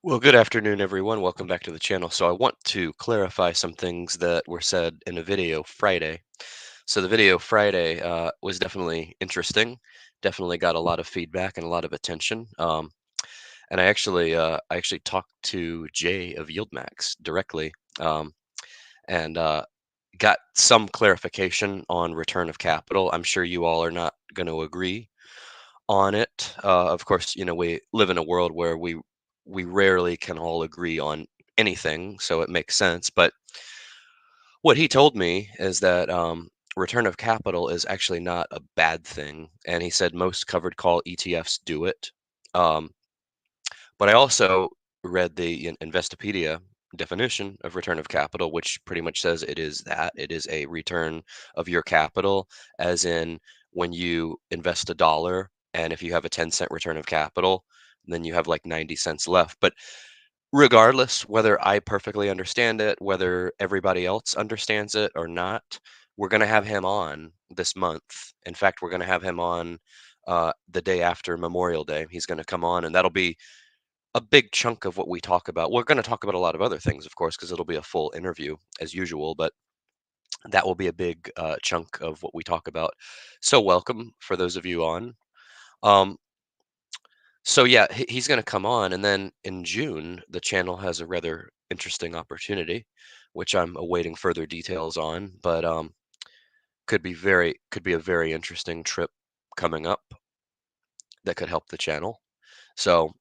Well, good afternoon, everyone. Welcome back to the channel. So I want to clarify some things that were said in a video Friday. So the video Friday was definitely interesting. Definitely got a lot of feedback and a lot of attention. And I actually talked to Jay of YieldMax directly, um, and got some clarification on return of capital. I'm sure you all are not going to agree on it. Of course, we live in a world where we rarely can all agree on anything, so it makes sense. But what he told me is that return of capital is actually not a bad thing, and he said most covered call ETFs do it. Um, but I also read the Investopedia definition of return of capital, which pretty much says it is a return of your capital, as in when you invest a dollar, and if you have a 10-cent return of capital, then you have like 90 cents left. But regardless whether I perfectly understand it, whether everybody else understands it or not, we're going to have him on this month. In fact, we're going to have him on the day after Memorial Day. He's going to come on, and that'll be a big chunk of what we talk about. We're going to talk about a lot of other things, of course, because it'll be a full interview as usual, but that will be a big chunk of what we talk about. So, welcome for those of you on. Um, so, yeah, he's going to come on. And then in June, the channel has a rather interesting opportunity, which I'm awaiting further details on, but could be a very interesting trip coming up that could help the channel. So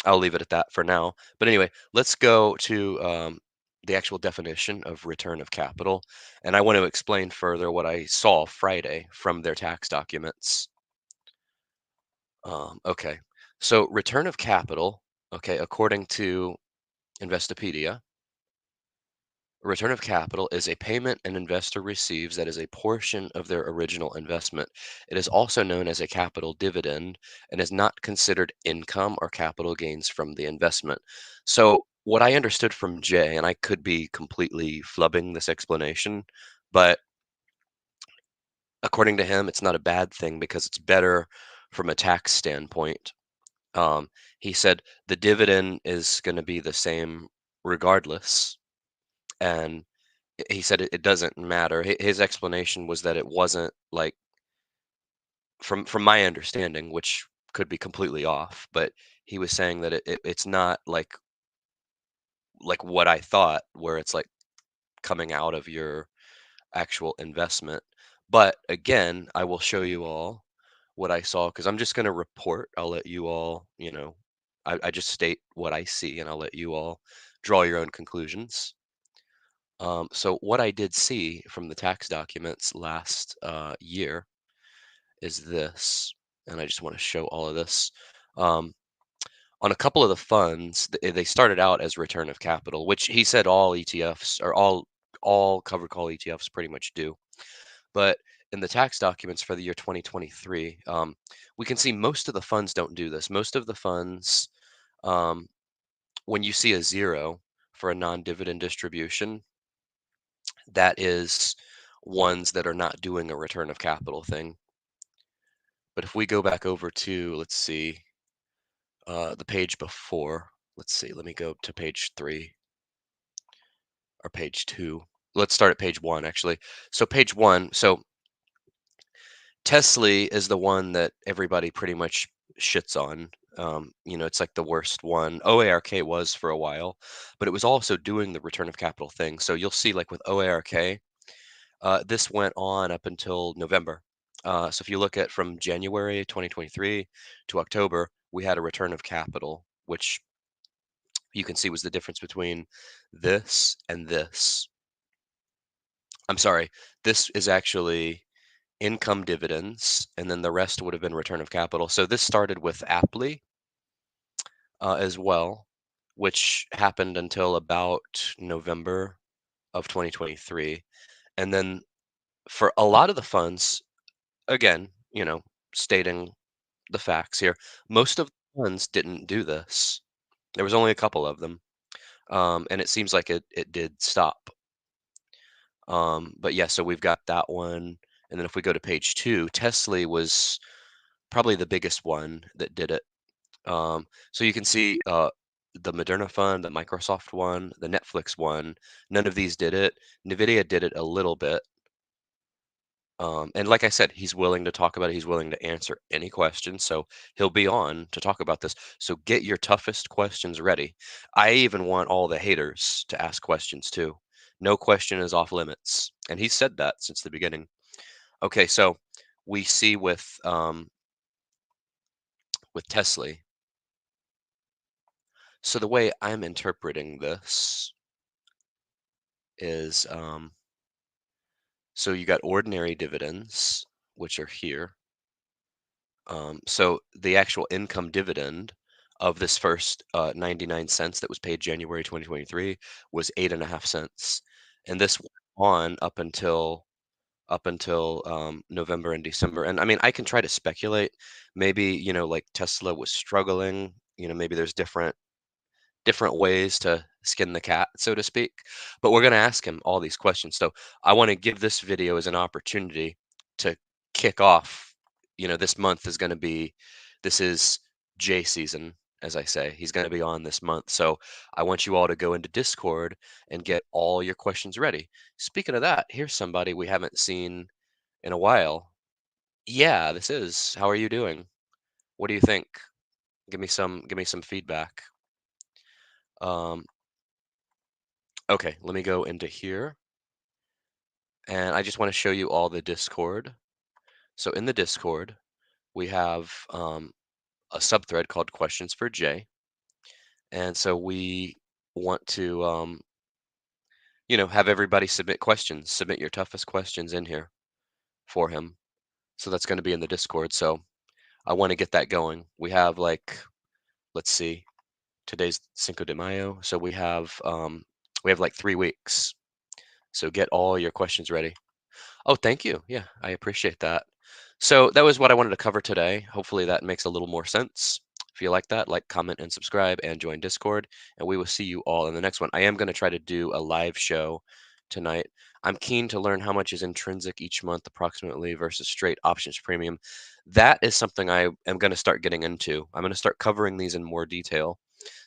I'll leave it at that for now. But anyway, let's go to the actual definition of return of capital. And I want to explain further what I saw Friday from their tax documents. Okay. So return of capital, okay, according to Investopedia, return of capital is a payment an investor receives that is a portion of their original investment. It is also known as a capital dividend and is not considered income or capital gains from the investment. So, what I understood from Jay, and I could be completely flubbing this explanation, but according to him, it's not a bad thing because it's better from a tax standpoint. Um, he said the dividend is going to be the same regardless. And he said it doesn't matter. His explanation was that it wasn't like from my understanding, which could be completely off, but he was saying that it's not like what I thought, where it's like coming out of your actual investment. But again, I will show you all what I saw because I'm just going to report. I'll let you all, I just state what I see and I'll let you all draw your own conclusions. So what I did see from the tax documents last year is this, and I just want to show all of this. Um, on a couple of the funds, they started out as return of capital, which he said all ETFs or all covered call ETFs pretty much do. But in the tax documents for the year 2023, we can see most of the funds don't do this. Most of the funds, um, when you see a zero for a non-dividend distribution, that is ones that are not doing a return of capital thing. But if we go back over to, let's see, the page before, let's see, let me go to page 3 or page 2. Let's start at page 1, actually. So page 1, so Tesla is the one that everybody pretty much shits on. It's like the worst one. OARK was for a while, but it was also doing the return of capital thing. So you'll see, like with OARK, this went on up until November. So if you look at from January 2023 to October, we had a return of capital, which you can see was the difference between this and this. I'm sorry, this is actually income dividends, and then the rest would have been return of capital. So this started with Aptly as well, which happened until about November of 2023. And then for a lot of the funds, again, stating the facts here, most of the funds didn't do this. There was only a couple of them, and it seems like it did stop. But yeah, so we've got that one, and then if we go to page 2, Tesla was probably the biggest one that did it. So you can see the Moderna fund, the Microsoft one, the Netflix one, none of these did it. NVIDIA did it a little bit. And like I said, he's willing to talk about it. He's willing to answer any questions. So he'll be on to talk about this. So get your toughest questions ready. I even want all the haters to ask questions too. No question is off limits. And he said that since the beginning. Okay, so we see with Tesla. So the way I'm interpreting this is so you got ordinary dividends, which are here. So the actual income dividend of this first 99 cents that was paid January 2023 was 8.5 cents, and this went on up until November and December. And I mean, I can try to speculate. Maybe like Tesla was struggling. Maybe there's different ways to skin the cat, so to speak. But we're going to ask him all these questions. So I want to give this video as an opportunity to kick off. This month is going to be, this is Jay season, as I say. He's going to be on this month. So I want you all to go into Discord and get all your questions ready. Speaking of that, here's somebody we haven't seen in a while. Yeah, this is. How are you doing? What do you think? Give me some feedback. Um, Okay, let me go into here, and I just want to show you all the Discord. So in the Discord, we have a subthread called Questions for Jay, and so we want to, have everybody submit questions. Submit your toughest questions in here for him. So that's going to be in the Discord. So I want to get that going. We have let's see, today's Cinco de Mayo, so we have like 3 weeks. So get all your questions ready. Oh, thank you. Yeah, I appreciate that. So that was what I wanted to cover today. Hopefully that makes a little more sense. If you like that, like, comment, and subscribe, and join Discord. And we will see you all in the next one. I am going to try to do a live show tonight. I'm keen to learn how much is intrinsic each month approximately versus straight options premium. That is something I am going to start getting into. I'm going to start covering these in more detail,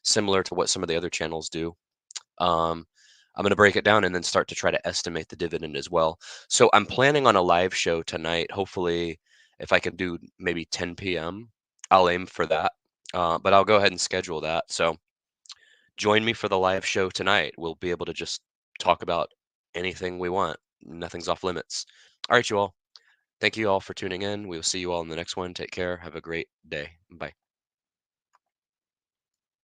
similar to what some of the other channels do. Um, I'm going to break it down and then start to try to estimate the dividend as well. So I'm planning on a live show tonight. Hopefully, if I can do maybe 10 p.m., I'll aim for that. But I'll go ahead and schedule that. So join me for the live show tonight. We'll be able to just talk about anything we want. Nothing's off limits. All right, you all. Thank you all for tuning in. We will see you all in the next one. Take care. Have a great day. Bye.